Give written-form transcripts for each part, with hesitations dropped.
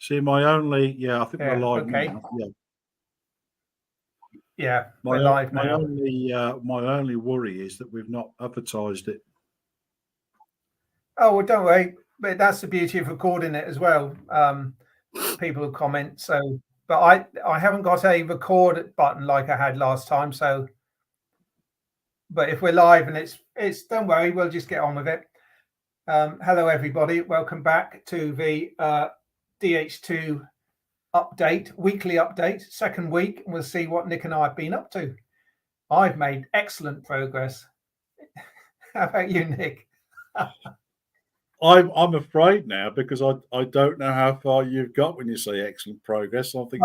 See, my only, I think we're live Okay. now. Yeah, we're live now. My only worry is that we've not advertised it. Oh, well, don't worry. But that's the beauty of recording it as well. People will comment. So, but I haven't got a record button like I had last time. So, but if we're live and it's don't worry, we'll just get on with it. Hello, everybody. Welcome back to the DH2 update, weekly update, second week, and we'll see what Nick and I have been up to. I've made excellent progress. How about you, Nick? I'm afraid now because I don't know how far you've got when you say excellent progress. I think,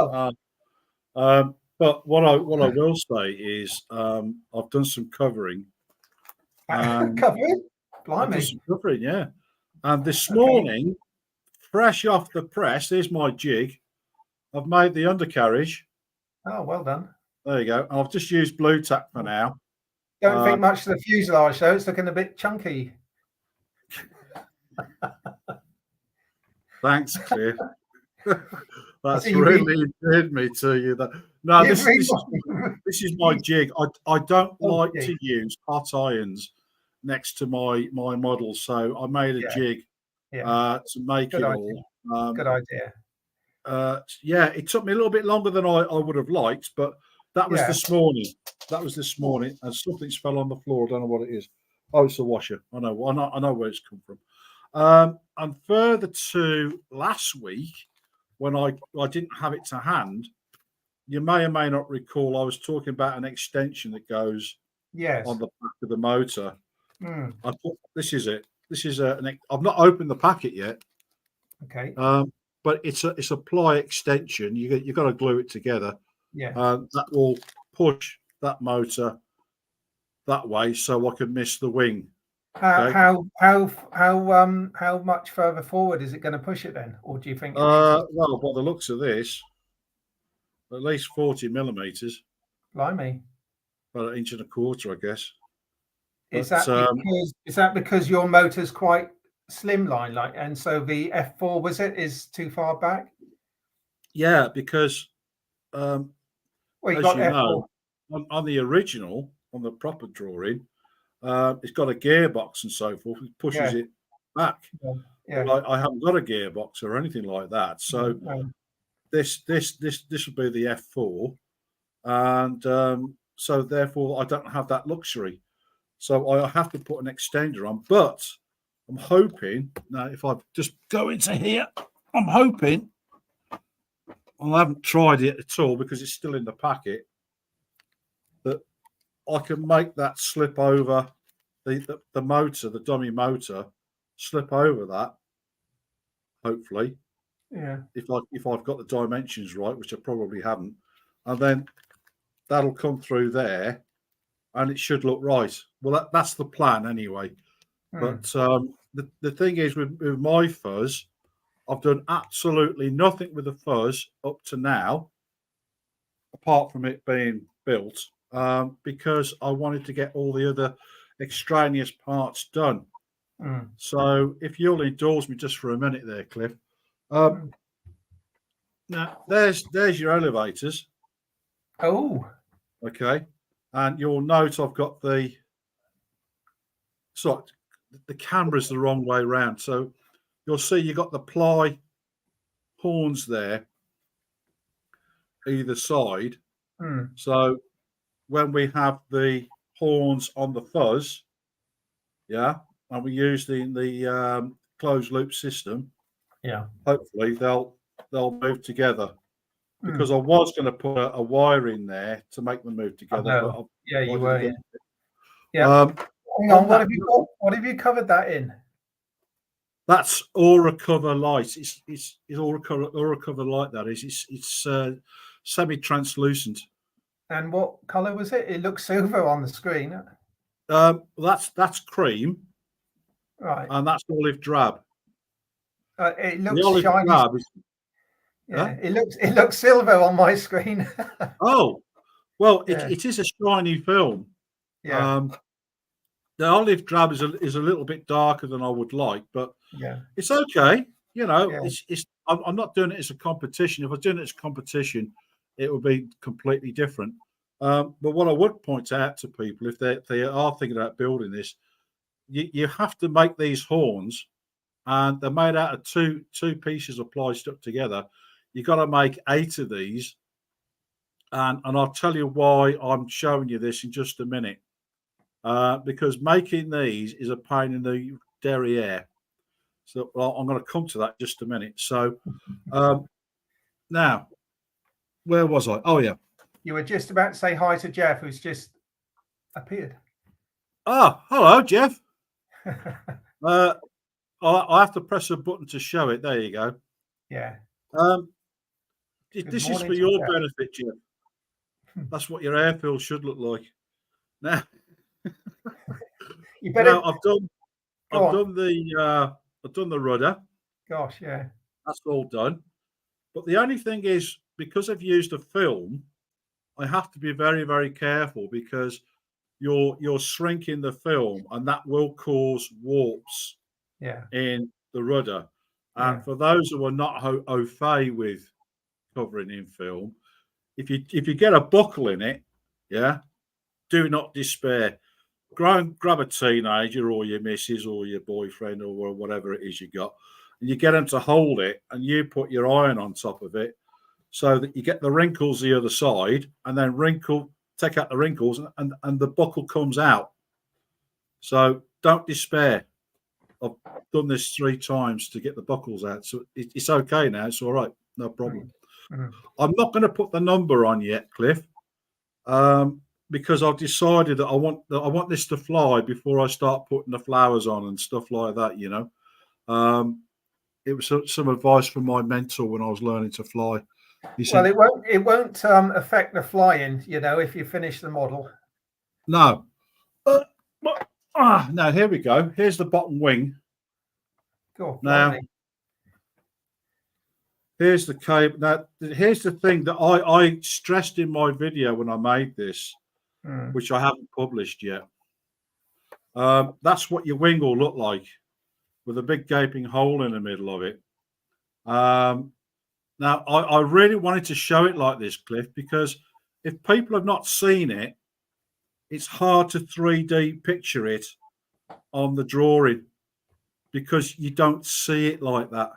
but what I will say is I've done some covering. Covering? Blimey. I've done some covering, yeah. And this morning, fresh off the press, here's my jig. I've made the undercarriage. Oh, well done. There you go. I've just used blue tack for now. Don't think much of the fuselage, though. It's looking a bit chunky. Thanks, Cliff. That's really endeared me to you. No, this is my jig. I don't like to use hot irons next to my model, so I made a jig to make it all. Good idea. It took me a little bit longer than I would have liked, but that was this morning. That was this morning, and something's fell on the floor. I don't know what it is. Oh, it's a washer. I know where it's come from. And further to last week, when I didn't have it to hand, you may or may not recall I was talking about an extension that goes on the back of the motor. I thought this is it. This is I've not opened the packet yet. Okay. But it's a ply extension. You've got to glue it together. Yeah. That will push that motor that way, so I can miss the wing. How much further forward is it going to push it then, or do you think? Well, by the looks of this, at least 40 millimeters. Blimey. About an inch and a quarter, I guess. Is that because your motor's quite slimline, and so the F4 is too far back? Yeah, because as you know, on the original, on the proper drawing, it's got a gearbox and so forth. It pushes it back. Yeah. I haven't got a gearbox or anything like that. So this would be the F4, and so therefore I don't have that luxury. So I have to put an extender on. But I'm hoping now, if I just go into here, I'm hoping. I haven't tried it at all because it's still in the packet. That I can make that slip over the motor, the dummy motor, slip over that. Hopefully, if I've got the dimensions right, which I probably haven't, and then that'll come through there, and it should look right. Well, that's the plan anyway. But the thing is, with my fuzz, I've done absolutely nothing with the fuzz up to now, apart from it being built. Because I wanted to get all the other extraneous parts done. So if you'll indulge me just for a minute there, Cliff. Now, there's your elevators. Oh. Okay. And you'll note I've got the camera's the wrong way around. So you'll see you got the ply horns there either side. So when we have the horns on the fuzz, and we use the closed loop system, hopefully they'll move together. Because I was going to put a wire in there to make them move together. You were. Yeah. Hang on, what have you covered that in? That's Aura Cover Light. It's Aura Cover Light. That is. It's semi-translucent. And what color was it? It looks silver on the screen. That's cream. Right. And that's olive drab. It looks shiny. Drab is, it looks silver on my screen. Oh, well, it is a shiny film. Yeah. The olive drab is a little bit darker than I would like, but it's okay. You know, Yeah. I'm not doing it as a competition. If I was doing it as a competition, it would be completely different. But what I would point out to people, if they are thinking about building this, you have to make these horns, and they're made out of two pieces of ply stuck together. You've got to make 8 of these, and I'll tell you why I'm showing you this in just a minute. Because making these is a pain in the derriere. So I'm going to come to that in just a minute. So now, where was I? Oh yeah. You were just about to say hi to Jeff, who's just appeared. Oh, hello, Jeff. I have to press a button to show it. There you go. Yeah. This is for your benefit, Jeff. That's what your airfield should look like. Now, you better. Now I've done the rudder. Gosh, yeah. That's all done. But the only thing is, because I've used a film, I have to be very, very careful because you're shrinking the film, and that will cause warps in the rudder. And for those who are not au fait with covering in film, if you get a buckle in it, do not despair. Grab a teenager or your missus or your boyfriend or whatever it is you got, and you get them to hold it, and you put your iron on top of it so that you get the wrinkles the other side, and then take out the wrinkles, and the buckle comes out. So don't despair. I've done this 3 times to get the buckles out, so it's okay now. It's all right, no problem. Mm-hmm. I'm not going to put the number on yet, Cliff, because I've decided that I want this to fly before I start putting the flowers on and stuff like that. You know, it was some advice from my mentor when I was learning to fly. He said, "Well, it won't affect the flying, you know, if you finish the model." No. Now here we go. Here's the bottom wing. Cool. Now, here's the cable. Now, here's the thing that I stressed in my video when I made this, which I haven't published yet. That's what your wing will look like, with a big gaping hole in the middle of it. Now, I really wanted to show it like this, Cliff, because if people have not seen it, it's hard to 3D picture it on the drawing because you don't see it like that.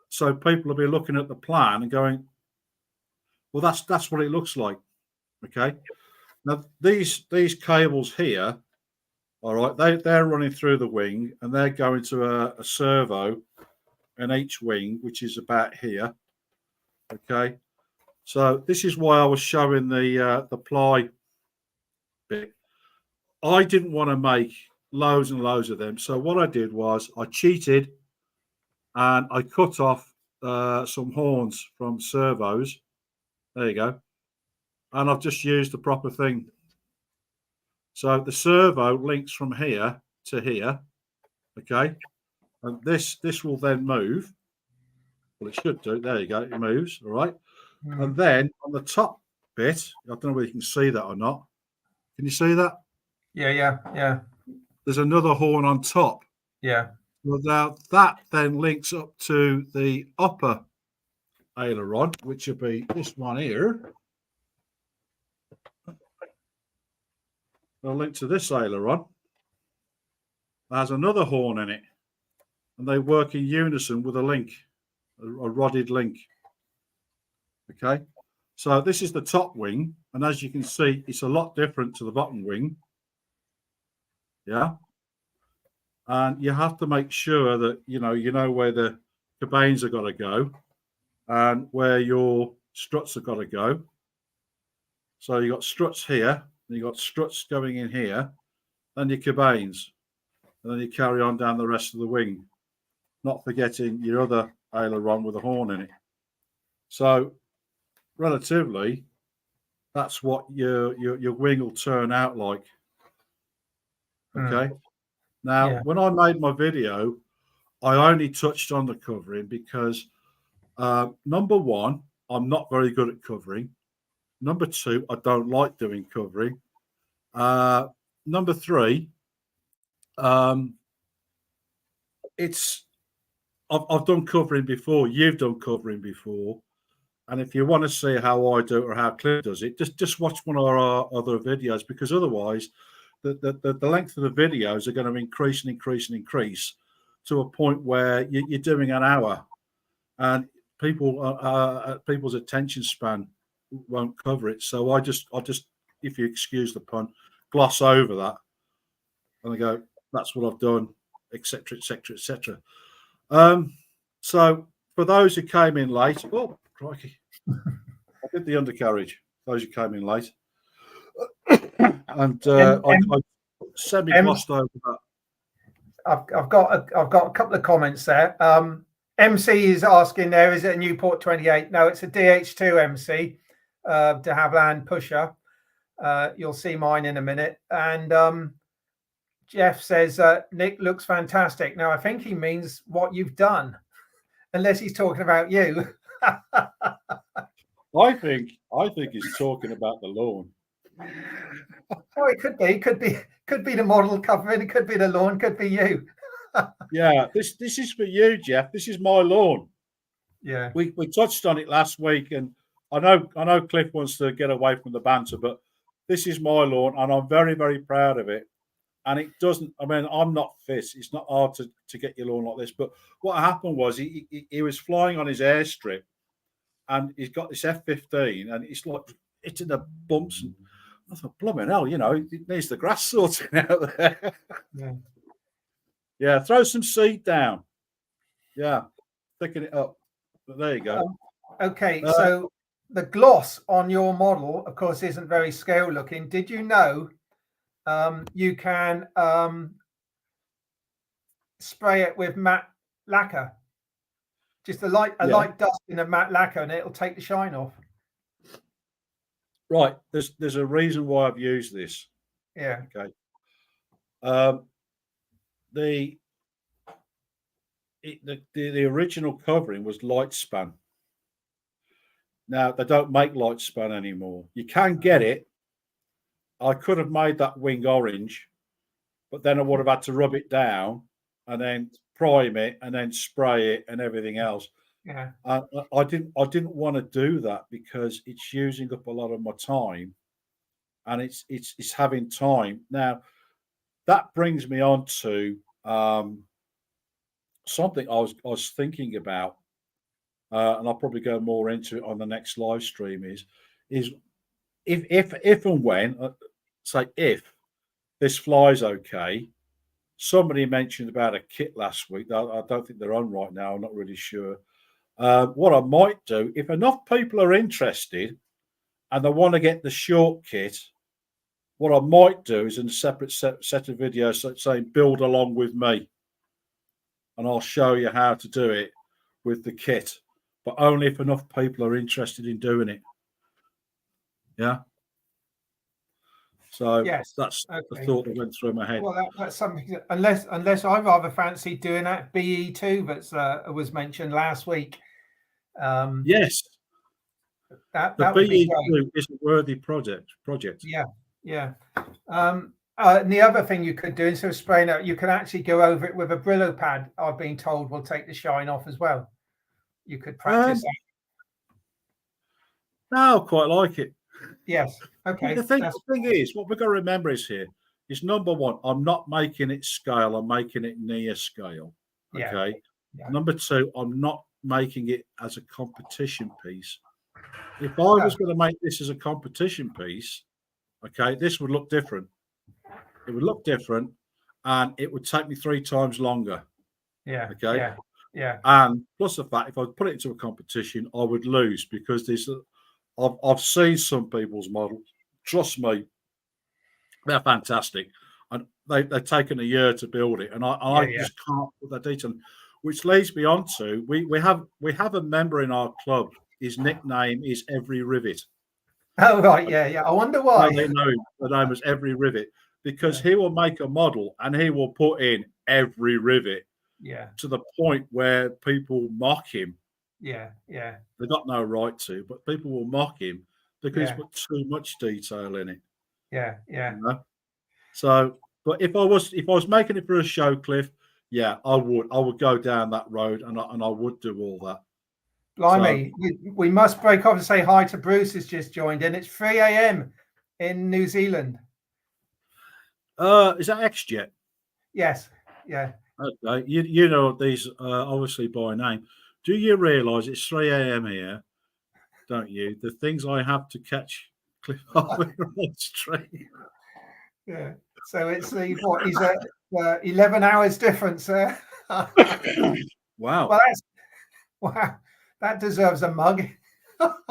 So people will be looking at the plan and going, well, that's what it looks like. Okay. Now, these cables here, all right, they're running through the wing, and they're going to a servo in each wing, which is about here. Okay. So this is why I was showing the ply bit. I didn't want to make loads and loads of them. So what I did was I cheated, and I cut off some horns from servos. There you go. And I've just used the proper thing. So the servo links from here to here. Okay. And this will then move. Well, it should do. There you go. It moves. All right. And then on the top bit, I don't know whether you can see that or not. Can you see that? Yeah. There's another horn on top. Yeah. Well, now that then links up to the upper aileron, which would be this one here. They'll link to this aileron. There's another horn in it, and they work in unison with a link, a rodded link. Okay, so this is the top wing, and as you can see, it's a lot different to the bottom wing. Yeah, and you have to make sure that you know where the cabanes have got to go, and where your struts have got to go. So you got struts here, and you got struts going in here, then your cabanes, and then you carry on down the rest of the wing, not forgetting your other aileron with a horn in it. So relatively, that's what your wing will turn out like. Okay. Now, when I made my video, I only touched on the covering because number one, I'm not very good at covering. Number two, I don't like doing covering. Number three, I'm I've done covering before. You've done covering before. And if you want to see how I do it or how Cliff does it, just watch one of our other videos, because otherwise the length of the videos are going to increase and increase and increase to a point where you're doing an hour, and people's attention span won't cover it. So I just, if you excuse the pun, gloss over that, and I go, that's what I've done, etc., etc., etc. So for those who came in late, oh crikey, I did the undercarriage. Those who came in late, and I semi-glossed over that. I've got a couple of comments there. MC is asking there, is it a Newport 28? No, it's a DH2 MC, de Havilland pusher. You'll see mine in a minute. And Jeff says, Nick looks fantastic. Now, I think he means what you've done, unless he's talking about you. I think he's talking about the lawn. Oh, it could be the model covering, it could be the lawn, could be you. Yeah, this is for you, Jeff. This is my lawn. Yeah, we touched on it last week, and I know Cliff wants to get away from the banter, but this is my lawn, and I'm very, very proud of it. And it doesn't, I mean, I'm not fit. It's not hard to get your lawn like this. But what happened was he was flying on his airstrip, and he's got this F-15, and it's like hitting the bumps. And I thought, blooming hell, it needs the grass sorting out there. yeah. Yeah, throw some seed down. Yeah, thicken it up. But there you go. Okay, so the gloss on your model, of course, isn't very scale looking. Did you know you can spray it with matte lacquer? Just a light dust in a matte lacquer, and it'll take the shine off. Right. There's a reason why I've used this. Yeah. Okay. The original covering was Lightspan. Now they don't make Lightspan anymore. You can get it. I could have made that wing orange, but then I would have had to rub it down and then prime it and then spray it and everything else. Yeah. I didn't want to do that because it's using up a lot of my time, and it's having time. Now that brings me on to something I was thinking about, and I'll probably go more into it on the next live stream. Is if and when, say if this flies okay. Somebody mentioned about a kit last week. I don't think they're on right now. I'm not really sure. What I might do, if enough people are interested and they want to get the short kit, what I might do is in a separate set of videos saying build along with me, and I'll show you how to do it with the kit, but only if enough people are interested in doing it. Yeah. So yes, that's okay. the thought that went through my head. Well, that's something. Unless I rather fancy doing that BE2 that was mentioned last week. Yes, that the would be BE2 is a worthy project. Yeah. And the other thing you could do, instead of spraying out, you can actually go over it with a Brillo pad. I've been told will take the shine off as well. You could practice that. No, I quite like it. Yes. Okay. The thing is, what we've got to remember is number one, I'm not making it scale, I'm making it near scale. Okay. Yeah. Number two, I'm not making it as a competition piece. If I was going to make this as a competition piece, okay, this would look different. It would look different, and it would take me 3 times longer. Yeah. Okay. Yeah. And plus the fact, if I put it into a competition, I would lose, because I've seen some people's models. Trust me, they're fantastic, and they've taken a year to build it, and I just can't put that detail. Which leads me on to we have a member in our club. His nickname is Every Rivet. Oh right, yeah. I wonder why. They know the name is Every Rivet, because he will make a model and he will put in every rivet. Yeah. To the point where people mock him. Yeah. They've got no right to, but people will mock him because he's put too much detail in it. Yeah. You know? So, but if I was making it for a show, Cliff, yeah, I would go down that road, and I would do all that. Blimey, we must break off and say hi to Bruce, who's just joined in. It's 3 a.m. in New Zealand. Is that XJet? Yes. Yeah. Okay. You know these obviously by name. Do you realise it's 3 a.m. here? Don't you? The things I have to catch Cliff on stream. Yeah. So it's the what? He's at 11 hours difference there. Wow. Well, wow. That deserves a mug.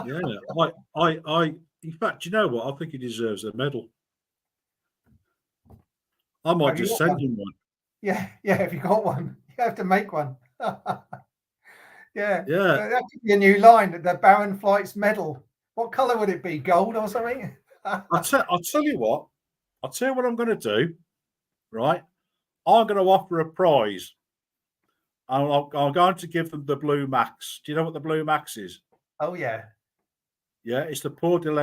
Yeah. I. In fact, you know what? I think he deserves a medal. I might just send him one. Yeah. If you got one, you have to make one. Yeah. That could be a new line. The Baron Flights medal. What colour would it be? Gold or something? I'll tell you what. I'll tell you what I'm going to do. Right. I'm going to offer a prize. I'm going to give them the Blue Max. Do you know what the Blue Max is? Oh, yeah. Yeah, it's the Port de la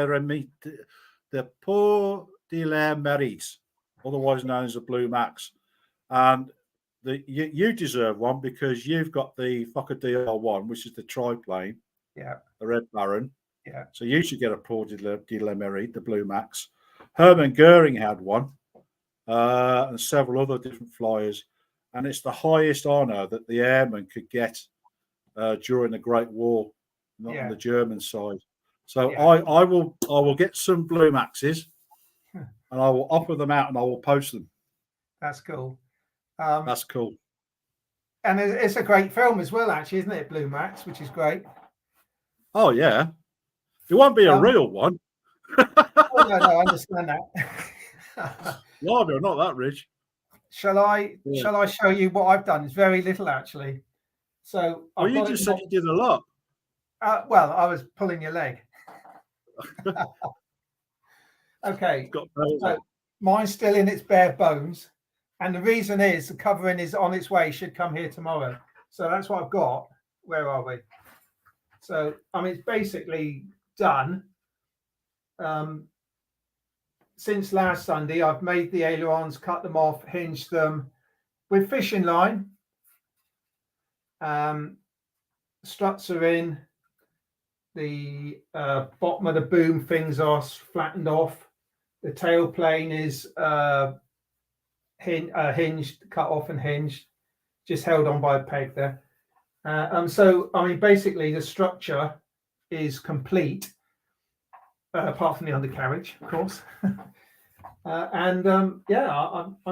Mérite, otherwise known as the Blue Max. And you deserve one because you've got the Fokker DR1, which is the triplane. Yeah. The Red Baron. Yeah. So you should get a Port de la Mérite, the Blue Max. Hermann Goering had one, and several other different flyers. And it's the highest honour that the airmen could get during the Great War, not on the German side. So I will get some Blue Maxes, and I will offer them out, and I will post them. That's cool. That's cool. And it's a great film as well, actually, isn't it? Blue Max, which is great. Oh yeah, it won't be a real one. Oh, no, I understand that. No, they're not that rich. Shall I show you what I've done? It's very little, actually. So you just said you did a lot. Well, I was pulling your leg. Okay. So mine's still in its bare bones. And the reason is the covering is on its way, should come here tomorrow. So that's what I've got. Where are we? So, I mean, it's basically done. Since last Sunday, I've made the ailerons, cut them off, hinged them with fishing line. Struts are in. The bottom of the boom things are flattened off. The tail plane is hinged, cut off and hinged, just held on by a peg there. So, I mean, basically the structure is complete, apart from the undercarriage, of course. I'm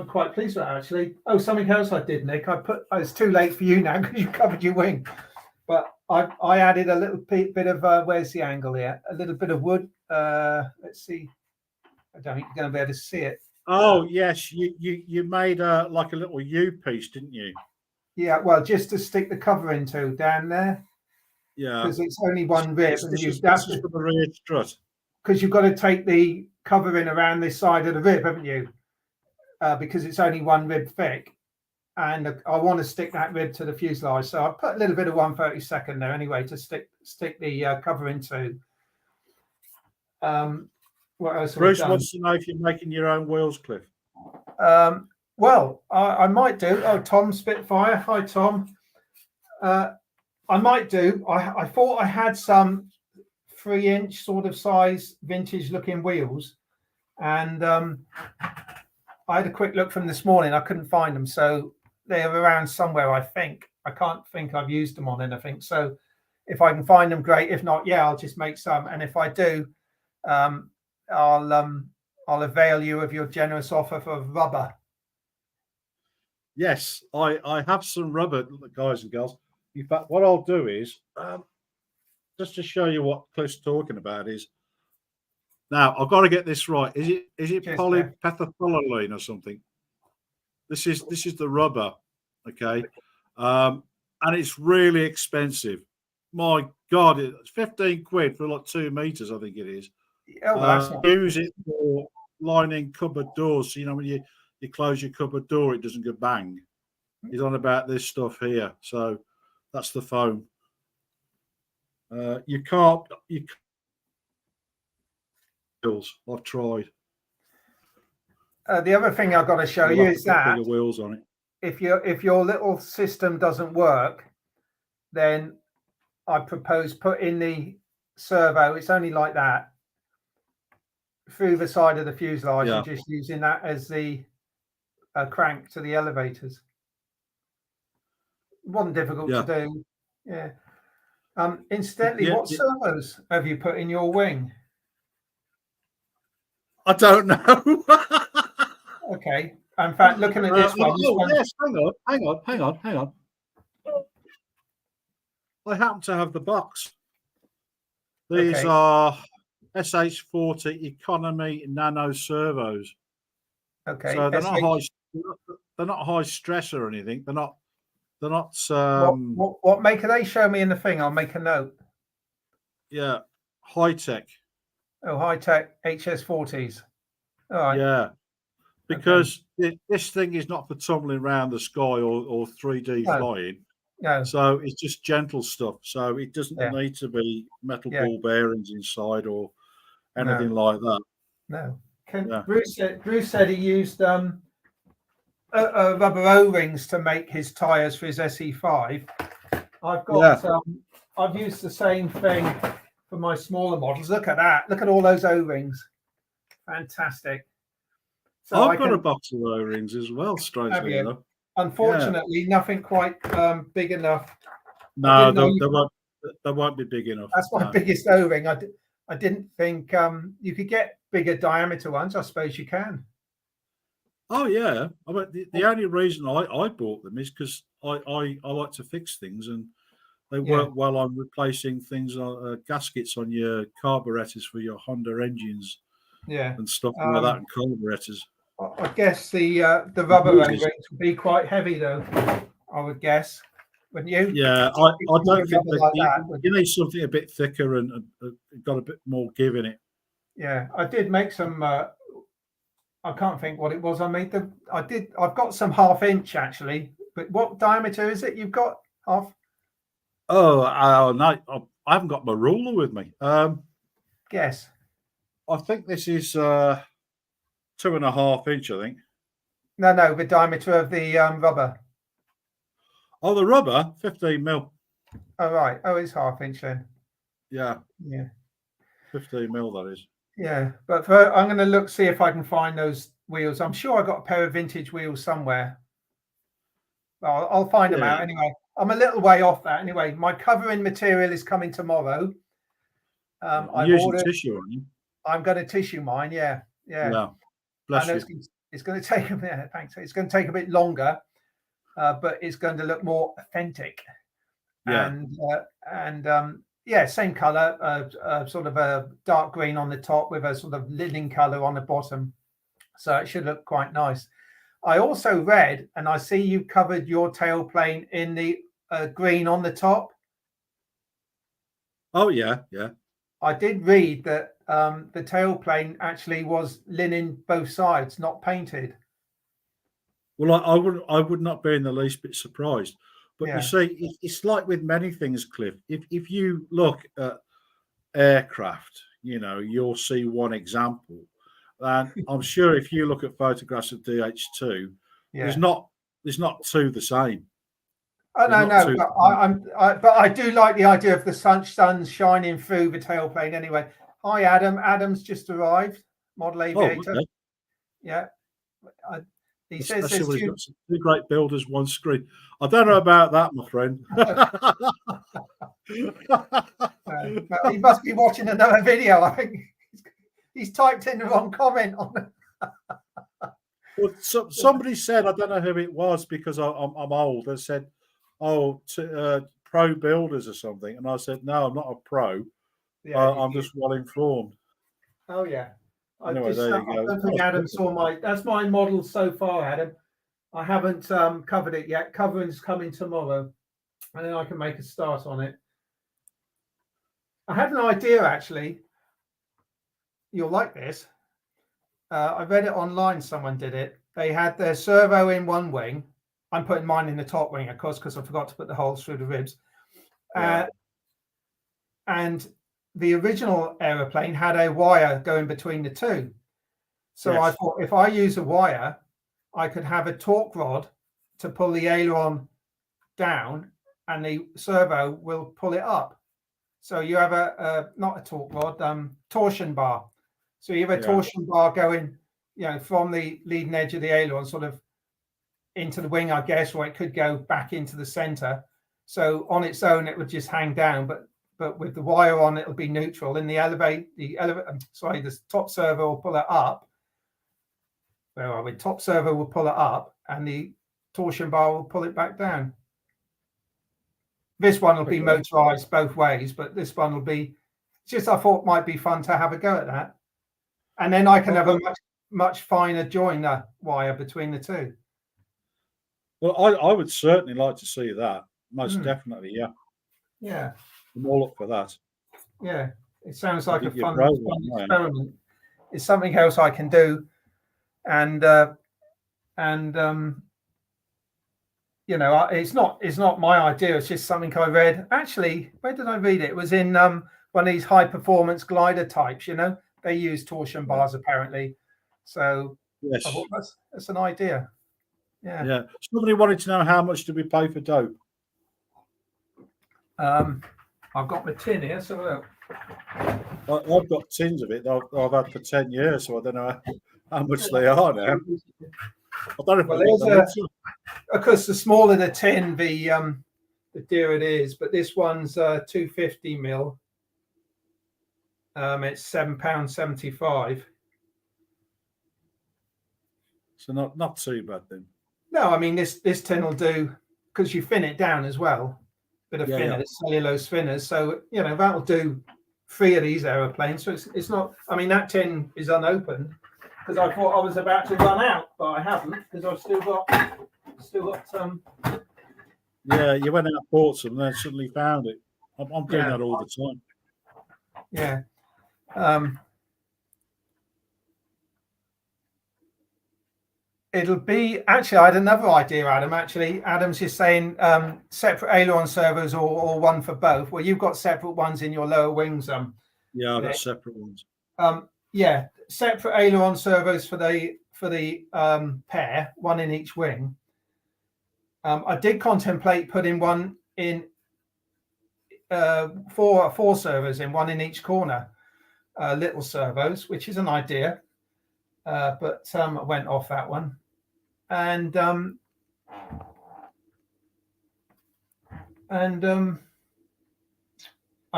quite pleased with that, actually. Oh, something else I did, Nick. It's too late for you now because you covered your wing. But I added a little bit of where's the angle here? A little bit of wood. Let's see. I don't think you're going to be able to see it. Oh yes, you made like a little U piece, didn't you? Yeah, well, just to stick the cover into down there. Yeah, because it's only one rib, this is for the rear strut. Because you've got to take the cover in around this side of the rib, haven't you? Because it's only one rib thick. And I want to stick that rib to the fuselage. So I put a little bit of 1/32 there anyway to stick the cover into. What else? Bruce wants to know if you're making your own wheels, Cliff. Well, I might do. Oh, Tom Spitfire. Hi, Tom. I might do. I thought I had some 3-inch sort of size vintage looking wheels. And I had a quick look from this morning. I couldn't find them. So they're around somewhere, I think. I can't think I've used them on anything. So if I can find them, great. If not, I'll just make some. And if I do, I'll avail you of your generous offer for rubber. Yes, I have some rubber, guys and girls. In fact, what I'll do is, just to show you what Cliff's talking about is, now I've got to get this right. Is it polypethylene or something? This is the rubber, okay, and it's really expensive. My God, it's 15 quid for like 2 meters, I think it is. Use it for lining cupboard doors. So, when you close your cupboard door, it doesn't go bang. He's on about this stuff here. So that's the foam. You can't. I've tried. The other thing I've got to show you is that bigger wheels on it. if your little system doesn't work, then I propose put in the servo. It's only like that through the side of the fuselage, and just using that as the crank to the elevators. It wasn't difficult to do. Yeah. Incidentally, what servos have you put in your wing? I don't know. Okay. In fact, looking at this one. Yes, hang on. I happen to have the box. These are SH40 Economy Nano servos. Okay. So they're not high stress or anything. They're not. What make are they? Show me in the thing. I'll make a note. Yeah, high tech. Oh, high tech HS40s. All right. Yeah, because this thing is not for tumbling around the sky or 3D flying. No. So it's just gentle stuff. So it doesn't need to be metal ball bearings inside or anything like that. No. Bruce said he used rubber O-rings to make his tires for his SE5. I've got I've used the same thing for my smaller models. Look at that. Look at all those O-rings. Fantastic. So I've got a box of O-rings as well, strangely enough. Unfortunately, nothing quite big enough. No, they won't be big enough. That's my biggest O-ring. I didn't think you could get bigger diameter ones. I suppose you can. Oh yeah, I mean, the only reason I bought them is because I like to fix things, and they work well on replacing things, gaskets on your carburetors for your Honda engines, and stuff like that, and carburetors. I guess the rubber O-rings would be quite heavy, though. I would guess, wouldn't you? Yeah, I don't think you need something a bit thicker and got a bit more give in it. Yeah, I did make some. I can't think what it was. I made them. I've got some 1/2 inch actually. But what diameter is it? You've got half. Oh no, I haven't got my ruler with me. Guess. I think this is 2.5 inch. I think. No, the diameter of the rubber. Oh, the rubber, 15 mil. Oh right. Oh, it's 1/2 inch then. Yeah. 15 mil, that is. Yeah, but I'm going to see if I can find those wheels. I'm sure I got a pair of vintage wheels somewhere. I'll find them out anyway. I'm a little way off that anyway. My covering material is coming tomorrow. I'm using tissue on you. I'm going to tissue mine. Yeah. Bless you. It's going to take a minute. Thanks. It's going to take a bit longer, but it's going to look more authentic. Yeah. Same color, sort of a dark green on the top with a sort of linen color on the bottom. So it should look quite nice. I also read, and I see you covered your tailplane in the green on the top. Oh, yeah. I did read that the tailplane actually was linen both sides, not painted. Well, I would not be in the least bit surprised. But you see, it's like with many things, Cliff. If you look at aircraft, you'll see one example. And I'm sure if you look at photographs of DH2, there's not two the same. Oh no. But I do like the idea of the sun shining through the tailplane anyway. Hi, Adam. Adam's just arrived. Model Aviator. Oh, okay. Yeah. He says especially when he's got two great builders, one screen. I don't know about that, my friend. He must be watching another video. I think he's typed in the wrong comment on it. Well, somebody said, I don't know who it was because I'm old. They said, pro builders or something. And I said, no, I'm not a pro. I'm just well informed. Oh, yeah. Anyway, there you go. I don't think Adam saw that's my model so far, Adam. I haven't covered it yet. Covering's coming tomorrow, and then I can make a start on it. I had an idea, actually. You'll like this. I read it online. Someone did it. They had their servo in one wing. I'm putting mine in the top wing, of course, because I forgot to put the holes through the ribs. And the original aeroplane had a wire going between the two. So I thought if I use a wire, I could have a torque rod to pull the aileron down, and the servo will pull it up. So you have a not a torque rod, torsion bar. So you have a torsion bar going, from the leading edge of the aileron, sort of into the wing, I guess, or it could go back into the center. So on its own, it would just hang down, but with the wire on, it'll be neutral. And the top servo will pull it up. Where are we? Top servo will pull it up, and the torsion bar will pull it back down. This one will be motorized both ways, but this one will be just, I thought might be fun to have a go at that. And then I can have a much finer joiner wire between the two. Well, I would certainly like to see that. Most definitely, yeah. Yeah. I'm all up for that. Yeah. It sounds like a fun experiment. It's something else I can do. And it's not my idea. It's just something I read. Actually, where did I read it? It was in one of these high performance glider types. They use torsion bars apparently. So yes, I thought that's an idea. Yeah. Yeah. Somebody wanted to know how much do we pay for dope. I've got my tin here, so look. I've got tins of it that I've had for 10 years, so I don't know how much they are now. I don't know. Of course, the smaller the tin, the dearer it is. But this one's 250 mil. It's £7.75. So not too bad then. No, I mean this tin will do, because you thin it down as well. Bit of thinners, cellulose thinners. So that'll do 3 of these aeroplanes. So it's not. I mean, that tin is unopened because I thought I was about to run out, but I haven't, because I've still got some. Yeah, you went out, bought some, and then suddenly found it. I'm doing that all the time. Yeah. It'll be, actually, I had another idea, Adam. Actually, Adam's just saying separate aileron servos or one for both. Well, you've got separate ones in your lower wings. Yeah, I've got separate ones. Yeah, separate aileron servos for the pair, one in each wing. I did contemplate putting one in four servos in, one in each corner, little servos, which is an idea. But I went off that one. And I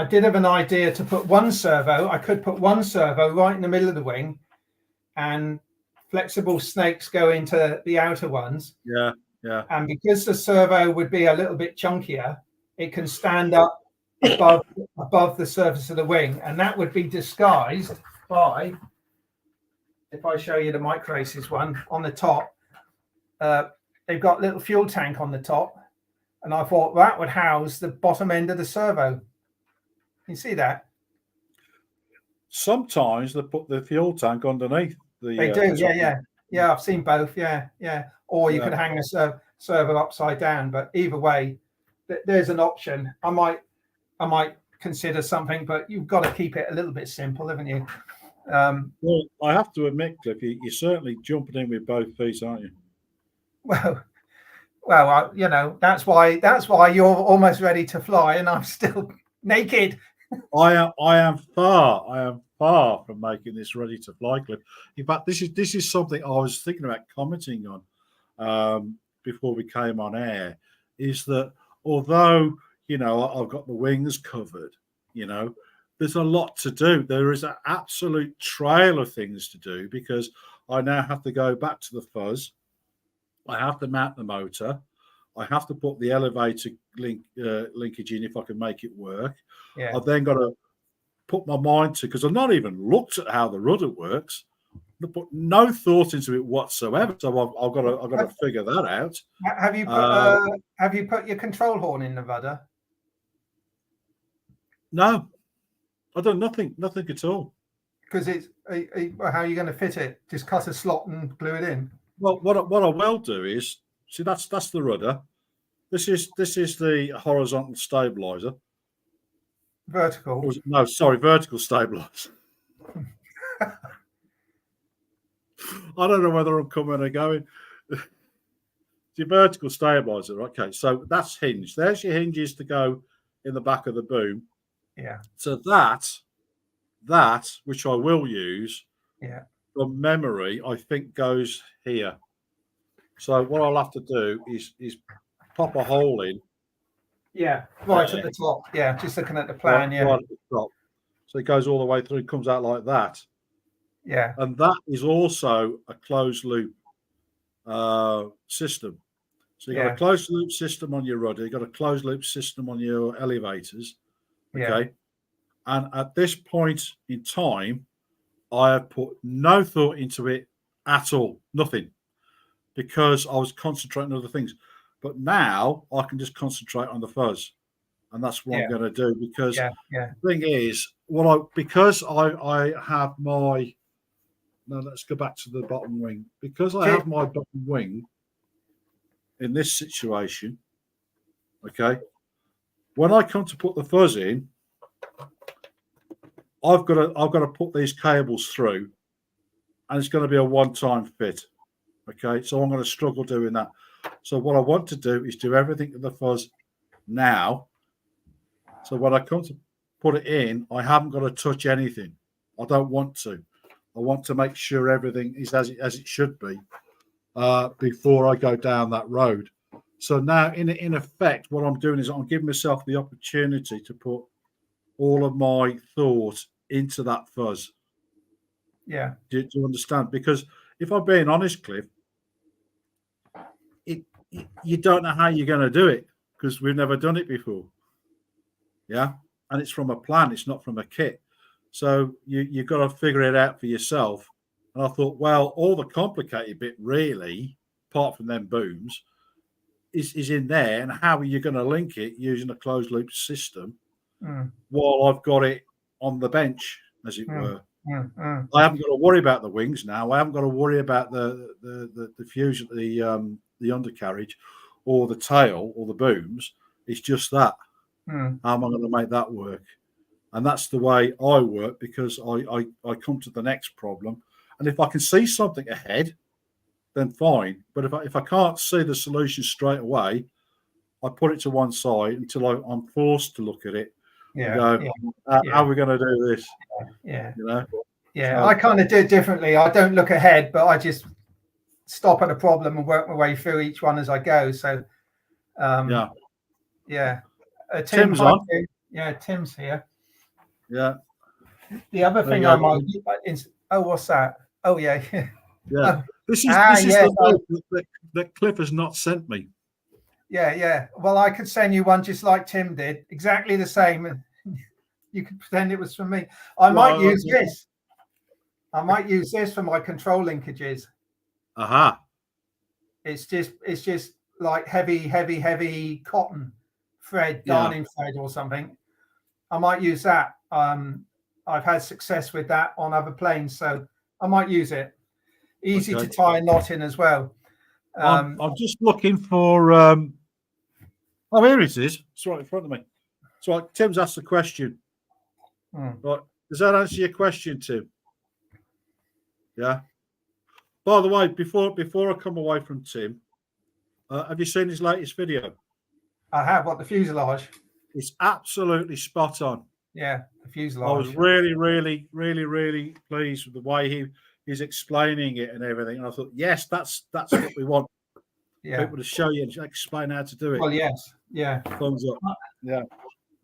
did have an idea to put one servo. I could put one servo right in the middle of the wing, and flexible snakes go into the outer ones. Yeah, yeah. And because the servo would be a little bit chunkier, it can stand up above the surface of the wing, and that would be disguised by, if I show you the Micraces one on the top, they've got a little fuel tank on the top, and I thought that would house the bottom end of the servo. You see that? Sometimes they put the fuel tank underneath. They do, yeah. I've seen both, yeah. Or you could hang a servo upside down. But either way, there's an option. I might consider something, but you've got to keep it a little bit simple, haven't you? Well, I have to admit, Cliff, you're certainly jumping in with both feet, aren't you? Well, that's why you're almost ready to fly, and I'm still naked. I am far from making this ready to fly, Cliff. In fact, this is something I was thinking about commenting on before we came on air. Is that although I've got the wings covered, there's a lot to do. There is an absolute trail of things to do, because I now have to go back to the fuzz. I have to mount the motor. I have to put the elevator linkage in if I can make it work. Yeah. I've then got to put my mind to, because I've not even looked at how the rudder works. I've put no thought into it whatsoever. So I've got to figure that out. Have you put your control horn in the rudder? No, I've done nothing at all. Because how are you going to fit it? Just cut a slot and glue it in? Well, what I will do is, see, that's the rudder. This is the horizontal stabilizer. Vertical. No, sorry, vertical stabilizer. I don't know whether I'm coming or going. the vertical stabilizer. Okay, so that's hinged. There's your hinges to go in the back of the boom. Yeah. So that which I will use, Yeah. from memory, I think goes here. So what I'll have to do is pop a hole in. Yeah, right at the top. Yeah, just looking at the plan. Yeah, right at the top. So it goes all the way through, comes out like that. Yeah. And that is also a closed loop system. So you've got a closed loop system on your rudder, you've got a closed loop system on your elevators. Okay. Yeah. And at this point in time, I have put no thought into it at all, nothing, because I was concentrating on other things. But now I can just concentrate on the fuzz, and that's what I'm going to do. Because the thing is, because I have my let's go back to the bottom wing. Because I have my bottom wing in this situation, okay, when I come to put the fuzz in, I've got to put these cables through, and it's going to be a one-time fit. Okay, so I'm going to struggle doing that. So what I want to do is do everything to the fuzz now. So when I come to put it in, I haven't got to touch anything. I don't want to. I want to make sure everything is as it should be before I go down that road. So now, in effect, what I'm doing is I'm giving myself the opportunity to put all of my thought into that fuzz. Yeah. Do you understand? Because if I'm being honest, Cliff, you don't know how you're going to do it because we've never done it before. Yeah. And it's from a plan. It's not from a kit. So you've got to figure it out for yourself. And I thought, well, all the complicated bit really, apart from them booms, is in there. And how are you going to link it using a closed loop system while I've got it on the bench, as it were? I haven't got to worry about the wings now. I haven't got to worry about the fusion, the undercarriage, or the tail, or the booms. It's just that. How am I going to make that work? And that's the way I work, because I come to the next problem. And if I can see something ahead, then fine. But if I can't see the solution straight away, I put it to one side until I'm forced to look at it. Yeah. And go, how are we going to do this? Yeah. You know? Yeah. So, I kind of do it differently. I don't look ahead, but I just stop at a problem and work my way through each one as I go. So, yeah. Tim's on. Yeah, Tim's here. Yeah. The other thing I might what's that? Oh yeah. Yeah. This is the that Cliff has not sent me. Yeah. Well, I could send you one just like Tim did, exactly the same. You could pretend it was from me. I might use this. I might use this for my control linkages. Aha. It's just like heavy cotton thread, darning thread or something. I might use that. I've had success with that on other planes, so I might use it. Easy to tie a knot in as well. I'm just looking for. Oh, here it is. It's right in front of me. So Tim's asked a question. Right, does that answer your question, Tim? Yeah. By the way, before I come away from Tim, have you seen his latest video? I have. What, the fuselage? It's absolutely spot on. Yeah, the fuselage. I was really, really, really, really pleased with the way he's explaining it and everything. And I thought, yes, that's what we want. Yeah. People to show you and explain how to do it. Well, yes. Yeah. Thumbs up. Yeah.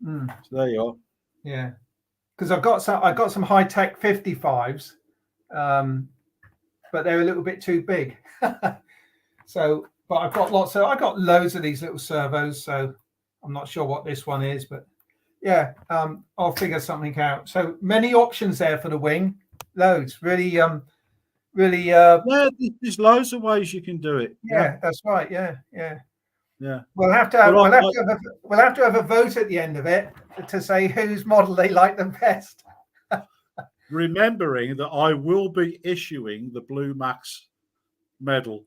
So there you are. Yeah. Because I got some high tech 55s, but they're a little bit too big. So, but I got loads of these little servos. So I'm not sure what this one is, but yeah, I'll figure something out. So many options there for the wing, loads. Really. Yeah, there's loads of ways you can do it. Yeah, that's right. Yeah. We'll have to have a vote at the end of it to say whose model they like the best. Remembering that I will be issuing the Blue Max medal.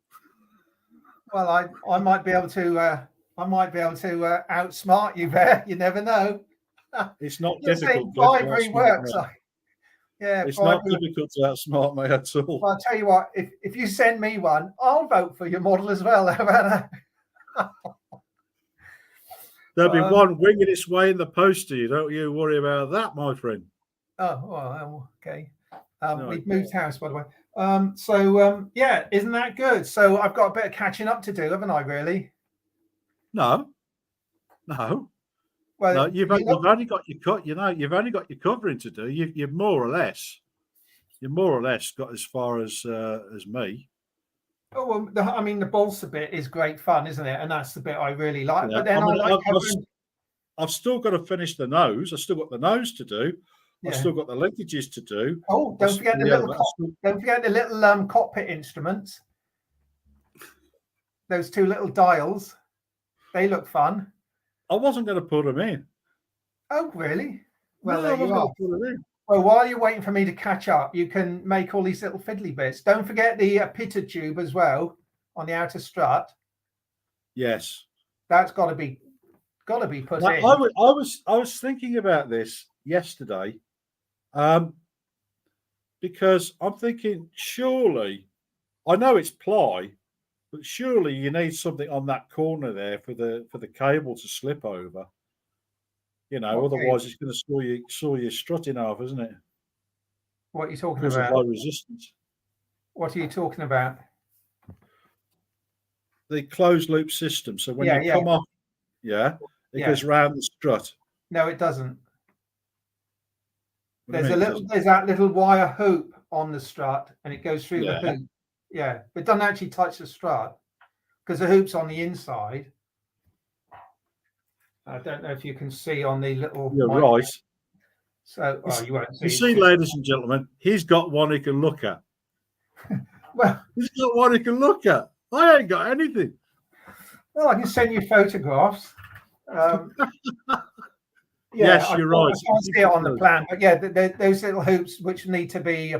Well, I might be able to outsmart you there. You never know. It's not difficult. Bribery works. Yeah, It's not difficult to outsmart me at all. Well, I'll tell you what, if you send me one, I'll vote for your model as well. How about that? There'll be one winging its way in the post to you. Don't you worry about that, my friend. Oh, well, okay. We've moved house, by the way. Yeah, isn't that good? So I've got a bit of catching up to do, haven't I, really? No. Well, no, you've only got your cut. You know, you've only got your covering to do. You've more or less got as far as me. Oh well, I mean, the balsa bit is great fun, isn't it? And that's the bit I really like. Yeah. But then I've still got to finish the nose. I've still got the nose to do. Yeah. I've still got the linkages to do. Oh, don't forget the little cockpit instruments. Those two little dials. They look fun. I wasn't going to put them in. Oh, really? Well, no, there you are. Put them in. Well, while you're waiting for me to catch up, you can make all these little fiddly bits. Don't forget the pitter tube as well on the outer strut. Yes, that's got to be put in. I was thinking about this yesterday, because I'm thinking surely, I know it's ply, but surely you need something on that corner there for the cable to slip over. You know, otherwise it's going to saw your strut in half, isn't it? What are you talking because about? Of low resistance. What are you talking about? The closed loop system. So when you come off, it goes round the strut. No, it doesn't. There's that little wire hoop on the strut, and it goes through the hoop. Yeah, it doesn't actually touch the strut because the hoop's on the inside. I don't know if you can see on the little. You're right. So you won't see. You see, ladies and gentlemen, he's got one he can look at. Well, he's got one he can look at. I ain't got anything. Well, I can send you photographs. Yes, you're right. I can't see it on the plan, but yeah, those little hoops which need to be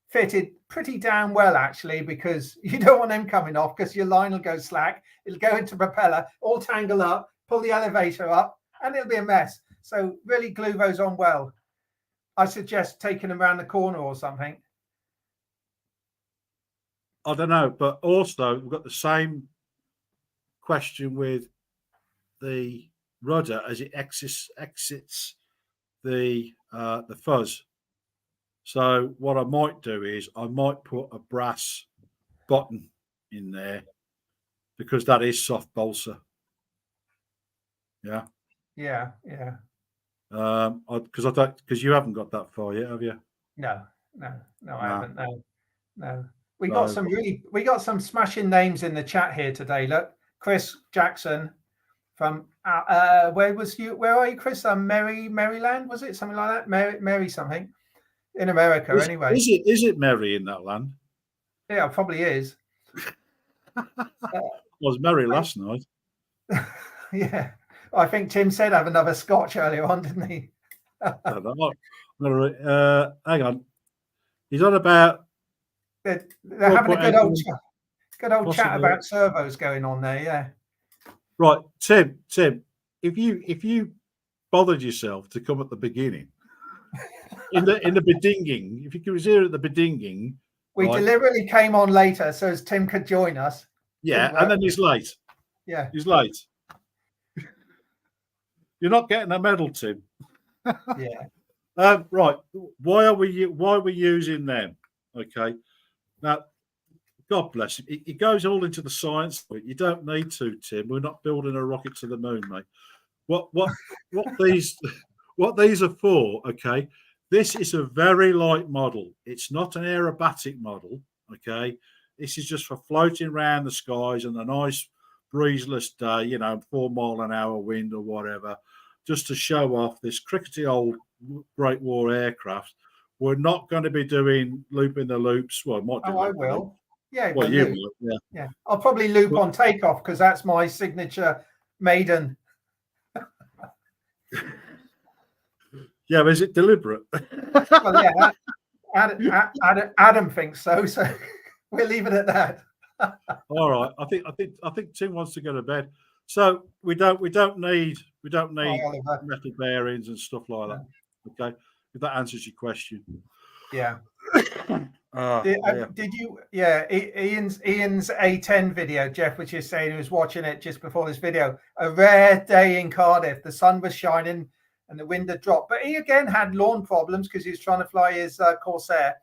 fitted pretty damn well, actually, because you don't want them coming off because your line will go slack. It'll go into propeller, all tangle up. Pull the elevator up, and it'll be a mess. So really glue those on well. I suggest taking them around the corner or something. I don't know, but also we've got the same question with the rudder as it exits the fuzz. So what I might do is I might put a brass button in there because that is soft balsa. Yeah. Because you haven't got that far yet, have you? No, I haven't. No. We got some smashing names in the chat here today. Look, Chris Jackson from where are you, Chris? Maryland, was it something like that? Mary something in America, anyway. Is it Mary in that land? Yeah, it probably is. Was Mary last night? Yeah. I think Tim said have another scotch earlier on, didn't he? Hang on. He's on about. They're having a good old chat about servos going on there. Yeah. Right, Tim. If you bothered yourself to come at the beginning in the bedinging, if you was here at the bedinging, we deliberately came on later so as Tim could join us. Yeah, and then he's late. Yeah, he's late. You're not getting a medal, Tim. Yeah. Right. Why are we using them? Okay. Now, God bless him. It goes all into the science. You don't need to, Tim. We're not building a rocket to the moon, mate. What these are for? Okay. This is a very light model. It's not an aerobatic model. Okay. This is just for floating around the skies on a nice breezeless day, 4 mile an hour wind or whatever, just to show off this crickety old Great War aircraft. We're not going to be doing looping the loops. Well, I will. Yeah. Well, you will. Yeah. I'll probably loop on takeoff because that's my signature maiden. Yeah, but is it deliberate? Well, yeah. Adam thinks so. So we'll leave it at that. All right. I think Tim wants to go to bed. So we don't need metal bearings and stuff like that. Okay, if that answers your question. Yeah. Yeah. Did you? Yeah, Ian's A10 video, Jeff, which is saying he was watching it just before this video. A rare day in Cardiff. The sun was shining and the wind had dropped, but he again had lawn problems because he was trying to fly his Corsair.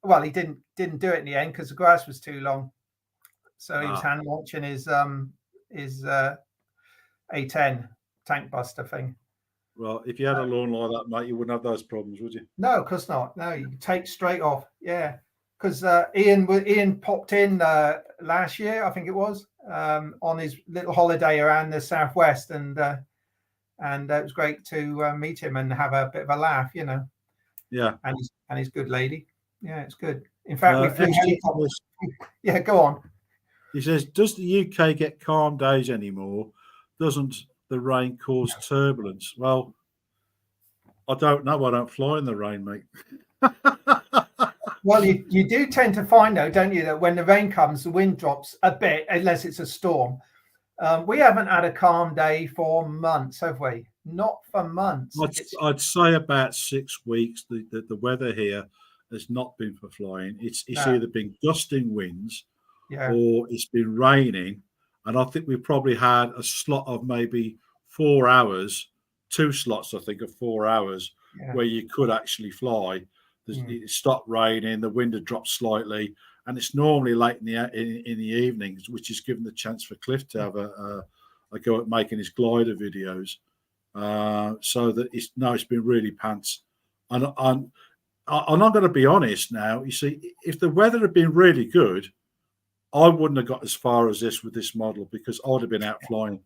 Well, he didn't do it in the end because the grass was too long. So he was hand launching his A10 tank buster thing. Well, if you had a lawn like that, mate, you wouldn't have those problems, would you? No, of course not. No, you take straight off. Yeah, because Ian popped in last year, I think it was, on his little holiday around the southwest, and it was great to meet him and have a bit of a laugh, you know. Yeah. And his good lady. Yeah, it's good. In fact, we flew helicopters. Yeah, go on. He says, does the UK get calm days anymore? Doesn't the rain cause turbulence? Well, I don't know. I don't fly in the rain, mate. Well, you do tend to find, though, don't you, that when the rain comes, the wind drops a bit, unless it's a storm. We haven't had a calm day for months, have we? Not for months. I'd say about 6 weeks. The weather here has not been for flying. It's either been gusting winds, or it's been raining. And I think we probably had a slot of maybe 4 hours, 2 slots, I think, of 4 hours where you could actually fly. It stopped raining, the wind had dropped slightly, and it's normally late in the evenings, which is given the chance for Cliff to have a go at making his glider videos. So that it's been really pants. And I'm going to be honest now. You see, if the weather had been really good, I wouldn't have got as far as this with this model because I would have been out flying.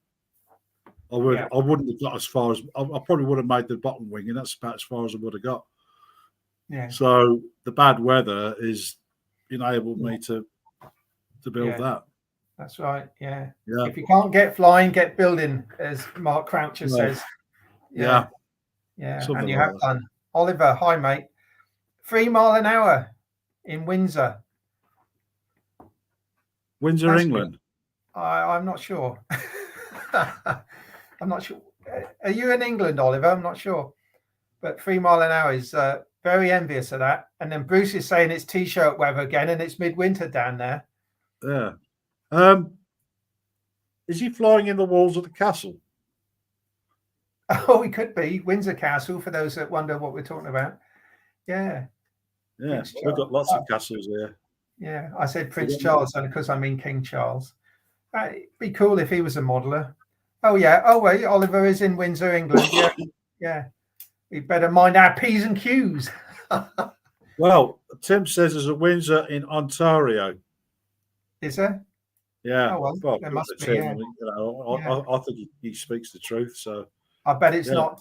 I wouldn't have got as far as I probably would have made the bottom wing, and that's about as far as I would have got. Yeah. So the bad weather has enabled me to build that. That's right. Yeah. Yeah. If you can't get flying, get building, as Mark Croucher says. Yeah. Yeah. Something and you like have done. Oliver, hi mate. 3 miles an hour in Windsor. Windsor, England. I'm not sure. I'm not sure. Are you in England, Oliver? I'm not sure. But 3 miles an hour is very envious of that. And then Bruce is saying it's t-shirt weather again, and it's midwinter down there. Yeah. Is he flying in the walls of the castle? Oh, he could be. Windsor Castle, for those that wonder what we're talking about. Yeah. Yeah. We've got lots of castles here. Yeah. I said Prince Charles, and because I mean King Charles. It'd be cool if he was a modeler. Oh, yeah. Oh, wait. Oliver is in Windsor, England. Yeah. Yeah. We better mind our P's and Q's. Well, Tim says there's a Windsor in Ontario. Is there? Yeah. Oh, well, there must be. Yeah. I think he speaks the truth. So I bet it's not.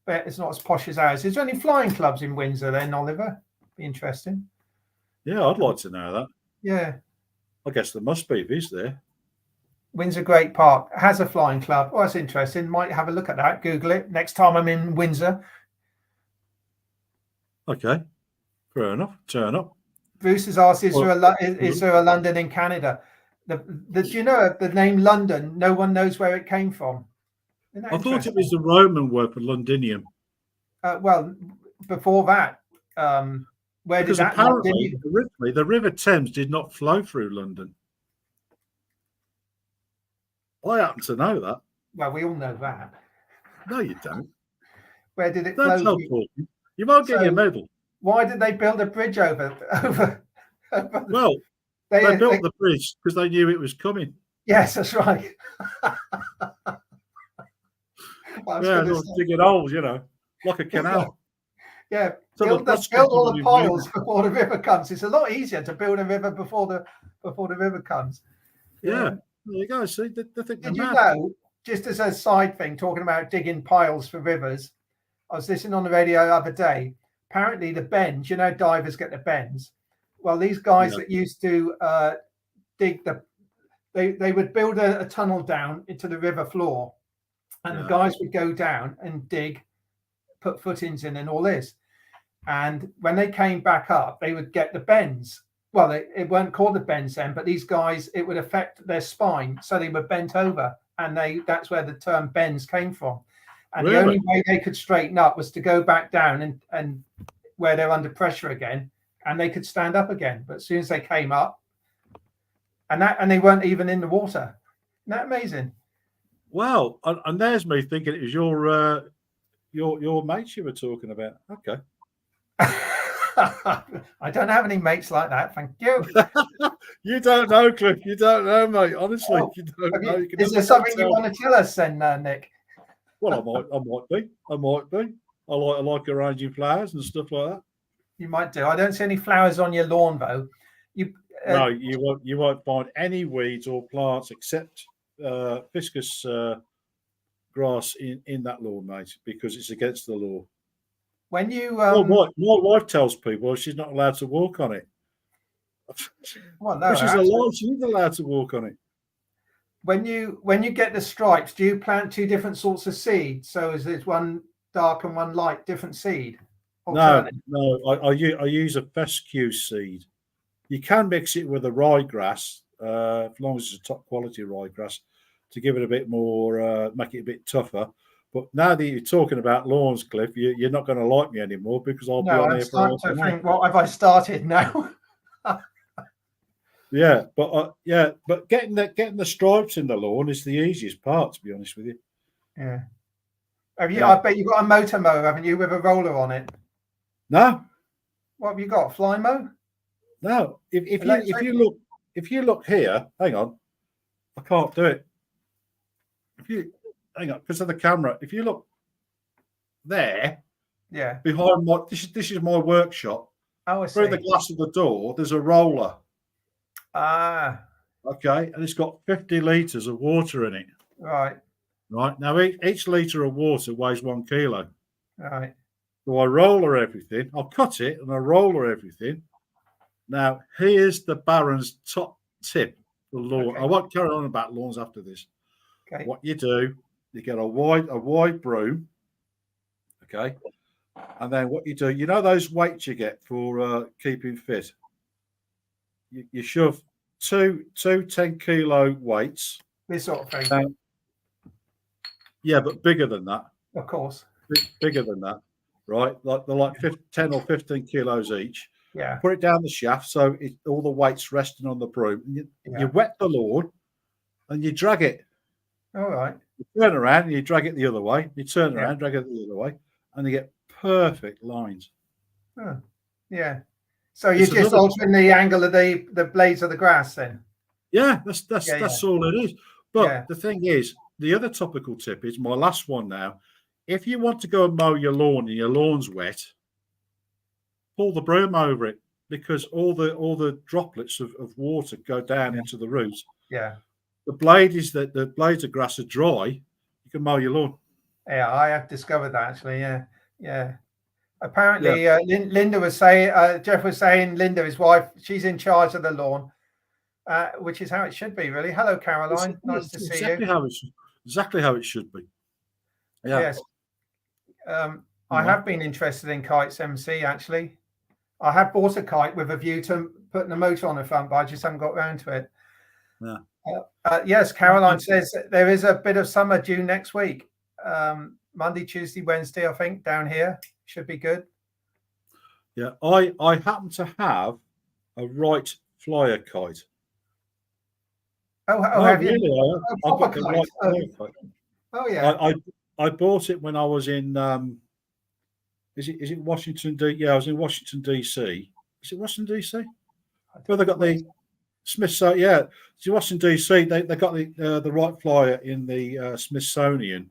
It's not as posh as ours. Is there any flying clubs in Windsor then, Oliver? Be interesting. Yeah, I'd like to know that. Yeah. I guess there must be if he's there. Windsor Great Park has a flying club. Oh, that's interesting. Might have a look at that. Google it next time I'm in Windsor. Okay, fair enough. Turn up. Bruce has asked, is there a London in Canada? Do you know the name London? No one knows where it came from. I thought it was the Roman word for Londinium. Well, before that, where because did that apparently originally the River Thames did not flow through London. I happen to know that. Well, we all know that. No, you don't. Where did it flow? You might get your medal. Why did they build a bridge over? Well, they built the bridge because they knew it was coming. Yes, that's right. Digging holes, like a canal. Yeah, so build all the piles before the river comes. It's a lot easier to build a river before the river comes. Yeah. There you go. See, they think Did you know, just as a side thing, talking about digging piles for rivers, I was listening on the radio the other day. Apparently the bends, divers get the bends. Well, these guys that used to dig they would build a tunnel down into the river floor, and the guys would go down and dig, put footings in and all this. And when they came back up, they would get the bends. Well, it weren't called the bends then, but these guys, it would affect their spine. So they were bent over, and that's where the term bends came from. And the only way they could straighten up was to go back down and where they're under pressure again, and they could stand up again. But as soon as they came up, and they weren't even in the water. Isn't that amazing? Well, and there's me thinking it was your mates you were talking about. Okay. I don't have any mates like that, thank you. You don't know, Cliff. You don't know, mate. Honestly, you don't know. Is there something you want to tell us then, Nick? Well, I might be. I like arranging flowers and stuff like that. You might do. I don't see any flowers on your lawn, though. No, you won't find any weeds or plants except fiscus grass in that lawn, mate, because it's against the law. When you my wife tells people she's not allowed to walk on it. Well, no, she's allowed. She's allowed to walk on it. When you get the stripes, do you plant two different sorts of seed? So is it one dark and one light, different seed? No. I use a fescue seed. You can mix it with a ryegrass, as long as it's a top quality ryegrass, to give it a bit more, make it a bit tougher. But now that you're talking about lawns, Cliff, you're not going to like me anymore because I'll be on here for to think, what have I started now? Yeah, but getting the stripes in the lawn is the easiest part, to be honest with you. Yeah. I bet you've got a motor mower, haven't you, with a roller on it? No. What have you got? Fly mow? No. If you look here, hang on, I can't do it. Hang on, because of the camera. If you look there, behind this is my workshop. Oh, I see. Through the glass of the door, there's a roller. Ah. Okay, and it's got 50 litres of water in it. Right. Right. Now, each litre of water weighs 1 kilo. Right. So I roller everything. I'll cut it and I roller everything. Now, here's the Baron's top tip for lawn. Okay. I won't carry on about lawns after this. Okay. What you do, you get a wide broom. Okay. And then what you do, you know those weights you get for keeping fit? You shove two 10-kilo weights. This sort of thing. Yeah, but bigger than that. Of course. Bigger than that, right? They're like 10 or 15 kilos each. Yeah. Put it down the shaft so all the weight's resting on the broom. You wet the lawn and you drag it. All right. You turn around and you drag it the other way. You turn around, drag it the other way, and you get perfect lines. Oh, yeah. So you're just altering the angle of the blades of the grass then? Yeah, that's all it is. But the thing is, the other topical tip is my last one now. If you want to go and mow your lawn and your lawn's wet, pull the broom over it because all the droplets of water go down into the roots. Yeah. The blades of grass are dry. You can mow your lawn. Yeah, I have discovered that actually. Yeah. Yeah. Apparently, Linda was saying, Jeff was saying, Linda, his wife, she's in charge of the lawn, which is how it should be, really. Hello, Caroline. Nice to see you. Exactly how it should be. Yeah. Yes. I have been interested in kites, MC, actually. I have bought a kite with a view to putting a motor on the front, but I just haven't got around to it. Yeah. Yes, Caroline says there is a bit of summer due next week. Monday, Tuesday, Wednesday, I think, down here. Should be good. Yeah, I happen to have a Wright Flyer kite. Oh, have really? You? I've got the Wright Flyer kite. Oh, yeah. I bought it when I was in. Is it Washington D? Yeah, I was in Washington DC. Is it Washington DC? Well, they got the Smithsonian. Yeah, it's Washington DC. They got the Wright Flyer in the Smithsonian.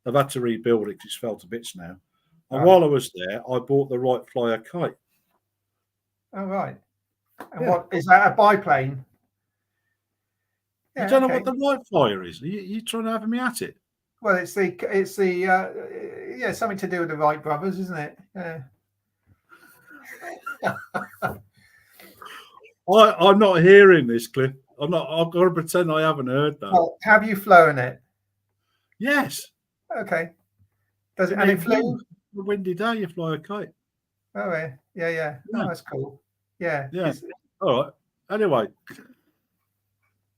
They've had to rebuild it because it's fell to bits now. And while I was there, I bought the Wright Flyer kite. Oh, right. And what is that, a biplane? You don't know what the Wright Flyer is? Are you trying to have me at it? Well, it's the something to do with the Wright brothers, isn't it? Yeah. I'm not hearing this, Cliff. I've got to pretend I haven't heard that. Well, have you flown it? Yes. Okay. Does it? And it flew? A windy day, you fly a kite. Oh yeah. Oh, that's cool. Yeah. All right. Anyway,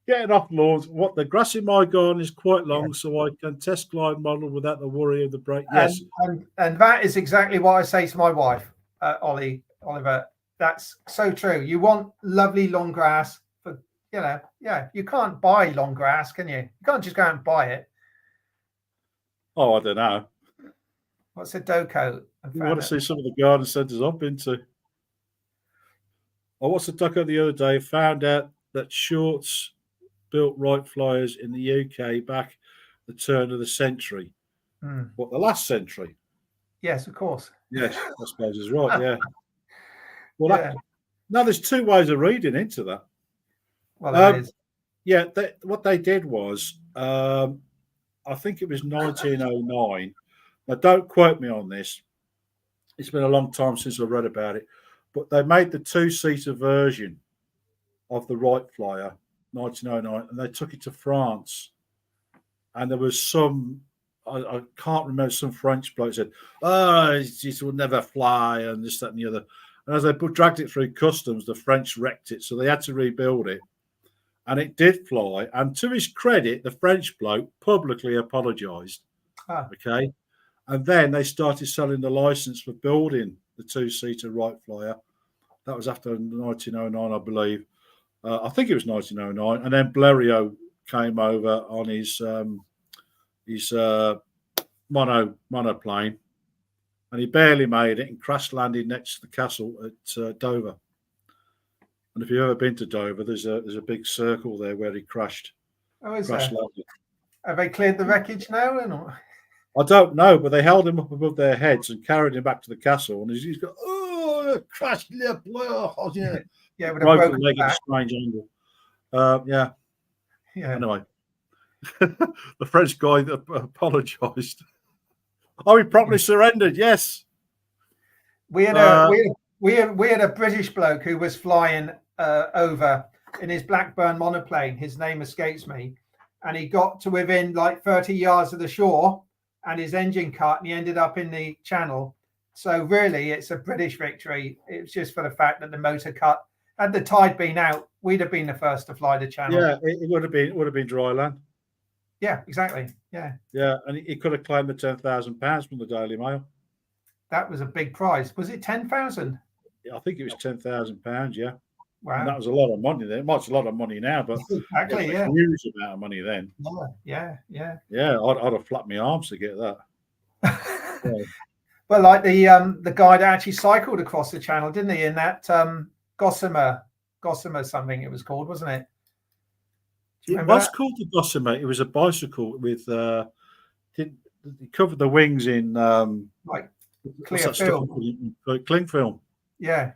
getting off lawns. What the grass in my garden is quite long, so I can test glide model without the worry of the break. Yes. And that is exactly what I say to my wife. Oliver. That's so true. You want lovely long grass, but you can't buy long grass, can you? You can't just go out and buy it. Oh, I don't know. What's a doe coat? You want to see some of the garden centres I've been to. I watched a doco the other day, found out that Shorts built Wright Flyers in the UK back the turn of the century. What, the last century? Yes, of course. Yes, I suppose is right, yeah. Well, now there's two ways of reading into that. Well, there is. Yeah, what they did was, I think it was 1909. Now, don't quote me on this. It's been a long time since I've read about it. But they made the two-seater version of the Wright Flyer, 1909, and they took it to France. And there was some, I can't remember, some French bloke said, "Oh, it will never fly," and this, that, and the other. And as they dragged it through customs, the French wrecked it, so they had to rebuild it. And it did fly. And to his credit, the French bloke publicly apologised. Okay. And then they started selling the license for building the two-seater Wright Flyer. That was after 1909, I believe. I think it was 1909. And then Blériot came over on his monoplane, and he barely made it and crash landed next to the castle at Dover. And if you've ever been to Dover, there's a big circle there where he crashed. Oh, is there? Have they cleared the wreckage now or not? I don't know, but they held him up above their heads and carried him back to the castle. And he's got, crashed, yeah, with a broken leg at a strange angle. Yeah. Anyway, the French guy that apologised. Oh, he properly surrendered. Yes. We had a British bloke who was flying over in his Blackburn monoplane. His name escapes me, and he got to within like 30 yards of the shore, and his engine cut, and he ended up in the channel. So really, it's a British victory. It's just for the fact that the motor cut. Had the tide been out, we'd have been the first to fly the channel. Yeah, it would have been dry land. Yeah, exactly. Yeah. Yeah, and he could have claimed the £10,000 from the Daily Mail. That was a big prize. Was it 10,000? I think it was £10,000. Yeah. Wow. And that was a lot of money then. Well, it's a lot of money now, but exactly, a huge amount of money then. Yeah. Yeah, I'd have flapped my arms to get that. Yeah. Well, like the guy that actually cycled across the channel, didn't he? In that Gossamer something it was called, wasn't it? It was called the Gossamer. It was a bicycle with it covered the wings in like clear film, cling film. Yeah.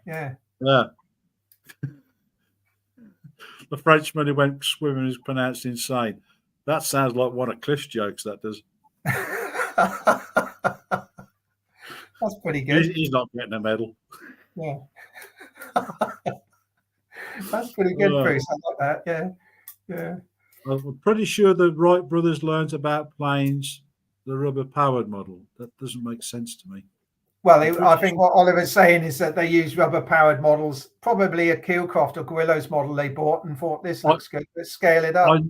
The Frenchman who went swimming is pronounced insane. That sounds like one of Cliff's jokes. That does. That's pretty good. He's not getting a medal. Yeah. That's pretty good, Bruce. I like that. Yeah. I'm pretty sure the Wright brothers learned about planes, the rubber-powered model. That doesn't make sense to me. Well, I think what Oliver's saying is that they use rubber-powered models, probably a Keelcroft or Gorillos model they bought and thought this looks good. Let's scale it up.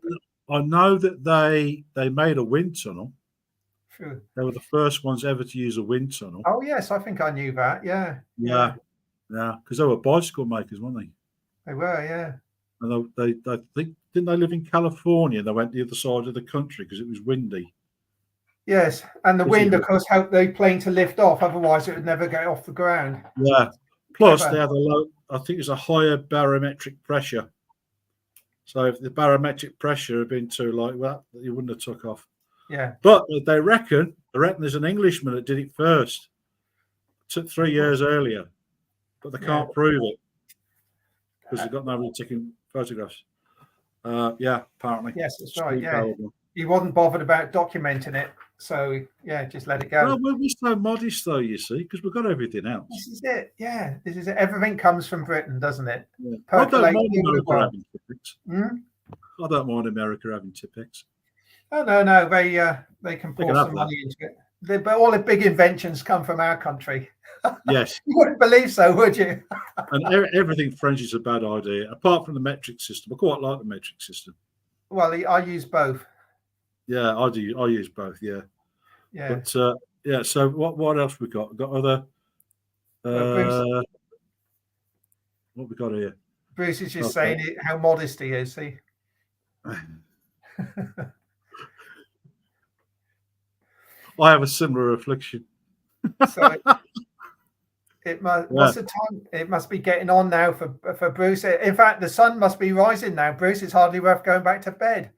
I know that they made a wind tunnel. True. They were the first ones ever to use a wind tunnel. Oh yes, I think I knew that. Yeah, because they were bicycle makers, weren't they? They were, yeah. And they think, didn't they live in California? They went the other side of the country because it was windy. Yes, and the wind, of course, helped the plane to lift off. Otherwise, it would never get off the ground. Yeah. Plus, they had I think it's a higher barometric pressure. So if the barometric pressure had been too light, well, you wouldn't have took off. Yeah. But they reckon there's an Englishman that did it first. It took 3 years earlier, but they can't prove it because they've got nobody taking photographs. Apparently. Yes, that's right. Yeah. He wasn't bothered about documenting it. So, just let it go. Well, we're so modest, though, you see, because we've got everything else. This is it. Yeah, this is it. Everything comes from Britain, doesn't it? Yeah. I don't mind America having Tipex. I don't mind America having Tipex. Oh, no. They can pour some money into it. But all the big inventions come from our country. Yes. You wouldn't believe so, would you? And everything French is a bad idea, apart from the metric system. I quite like the metric system. Well, I use both. Yeah, I do. I use both. Yeah. Yeah. But so what else we got? We've got other. Bruce, what we got here? Bruce is just saying how modest he is. See. I have a similar affliction. So it must. What's the time? It must be getting on now for Bruce. In fact, the sun must be rising now. Bruce, it's hardly worth going back to bed.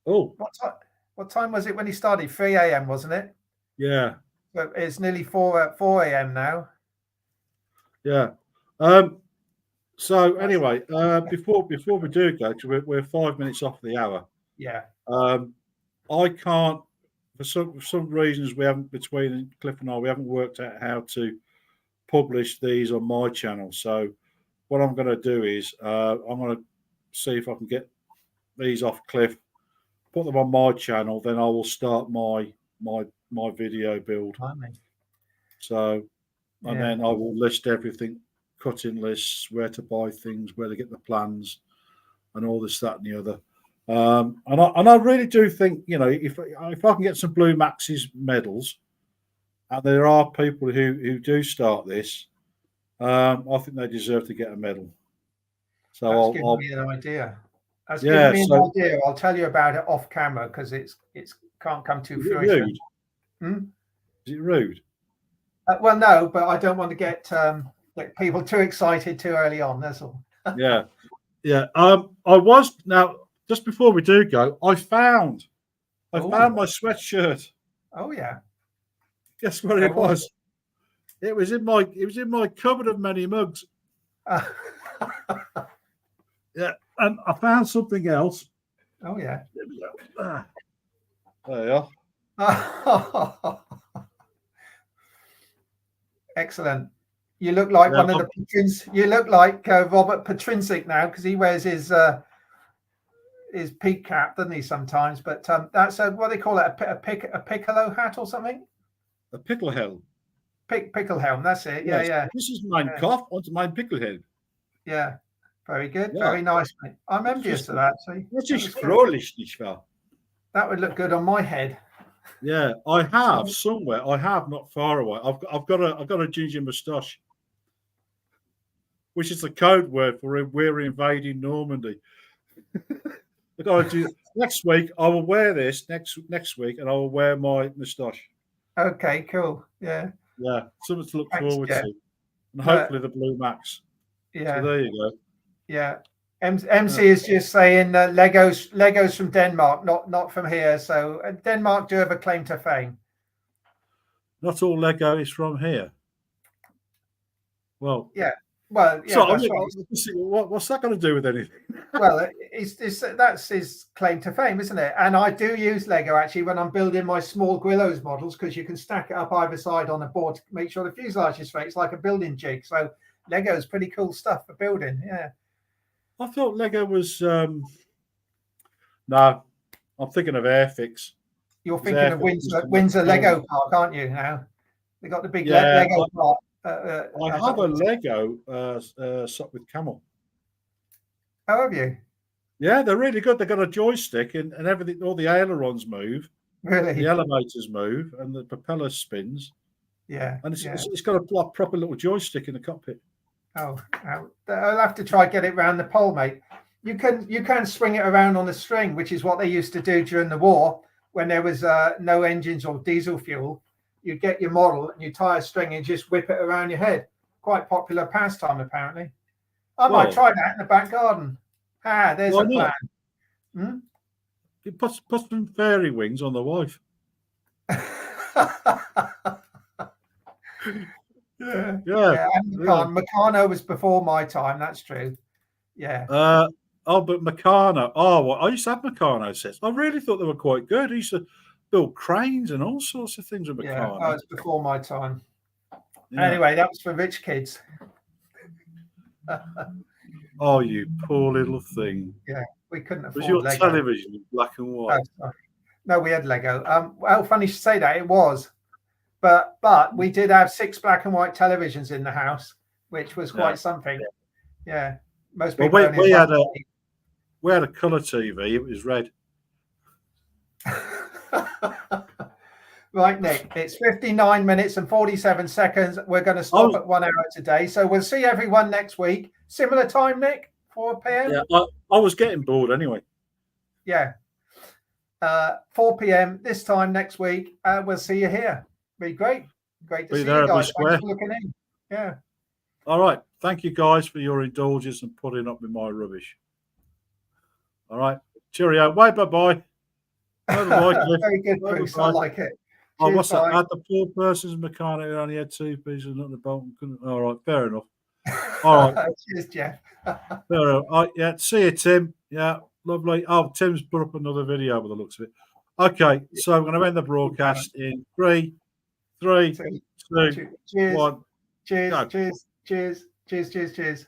Oh, what time was it when he started? 3 a.m. wasn't it? Yeah. So it's nearly 4 a.m. now. Yeah. So anyway, before we do go, we're 5 minutes off the hour. Yeah. I can't, for some reasons, we haven't, between Cliff and I, we haven't worked out how to publish these on my channel. So what I'm going to do is I'm going to see if I can get these off Cliff, put them on my channel, then I will start my video build. So, and then I will list everything, cutting lists, where to buy things, where to get the plans, and all this, that, and the other. And I really do think, you know, if I can get some Blue Max's medals, and there are people who do start this, I think they deserve to get a medal. So that's giving me an idea. That's giving me an idea. I'll tell you about it off camera because it's can't come to fruition. Is it rude? Well, no, but I don't want to get people too excited too early on. That's all. Yeah. I was, now just before we do go, I found my sweatshirt. Oh yeah. Guess what it was? It was in my cupboard of many mugs. Yeah, and I found something else. Oh yeah. There you are. Excellent. You look like one of the patrons. You look like Robert Patrinsik now because he wears his peak cap, doesn't he? Sometimes, but that's what they call it, a piccolo hat or something. A pickle helm. Pickle helm. That's it. Yeah, yeah. This is mein Kopf onto mein pickle helm. Yeah, very good. Yeah. Very nice, mate. I'm envious of that. See, that is fröhlich, nicht wahr? That would look good on my head. Yeah, I have somewhere. I have not far away. I've got a ginger moustache, which is the code word for we're invading Normandy. I got to do next week. I will wear this next week, and I will wear my moustache. Okay, cool. Yeah. Yeah, something to look forward to, and hopefully the Blue Max. Yeah. So there you go. Yeah. MC is just saying Legos from Denmark, not from here. So Denmark do have a claim to fame. Not all Lego is from here. Well, yeah. Well, yeah. So I mean, what's that going to do with anything? Well, that's his claim to fame, isn't it? And I do use Lego actually when I'm building my small Gwillows models because you can stack it up either side on a board to make sure the fuselage is straight. It's like a building jig. So Lego is pretty cool stuff for building. Yeah. I thought Lego was no. I'm thinking of Airfix. You're thinking of Windsor Lego Park, aren't you? Now they got the big Lego park. I have a Lego set with camel. Oh, have you? Yeah, they're really good. They've got a joystick and everything. All the ailerons move. Really? The elevators move and the propeller spins. Yeah. And it's got a proper little joystick in the cockpit. Oh, I'll have to try get it around the pole, mate. You can swing it around on a string, which is what they used to do during the war when there was no engines or diesel fuel. You get your model and you tie a string and just whip it around your head. Quite popular pastime, apparently. I might try that in the back garden. There's a plan. You put some fairy wings on the wife. Yeah. Meccano was before my time. That's true. Yeah. But Meccano. Oh, I used to have Meccano sets. I really thought they were quite good. I used to build cranes and all sorts of things with Meccano. Yeah, it's before my time. Yeah. Anyway, that was for rich kids. Oh, you poor little thing. Yeah, we couldn't afford Lego. Was your Lego. television in black and white? No, we had Lego. Well, funny you say that. It was. But we did have 6 black and white televisions in the house, which was quite something. Yeah. Most people we had a colour TV. It was red. Right, Nick, it's 59 minutes and 47 seconds. We're going to stop at 1 hour today. So we'll see everyone next week. Similar time, Nick, 4 p.m.? Yeah, I was getting bored anyway. Yeah. 4 p.m. this time next week. We'll see you here. Be great. Great to see you guys. Thanks for looking in. Yeah. All right. Thank you guys for your indulgence and putting up with my rubbish. All right. Cheerio. Bye-bye. Very good, Bruce. I like it. Oh, what's that? Had the poor person's mechanic who only had 2 pieces, not the bolt. All right, fair enough. All right. Cheers, Jeff. Fair enough. All right, yeah, see you, Tim. Yeah, lovely. Oh, Tim's put up another video by the looks of it. Okay, so I'm going to end the broadcast in 3, 2, cheers. 1. Cheers, Go. cheers, cheers, cheers, cheers, cheers.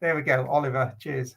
There we go, Oliver. Cheers.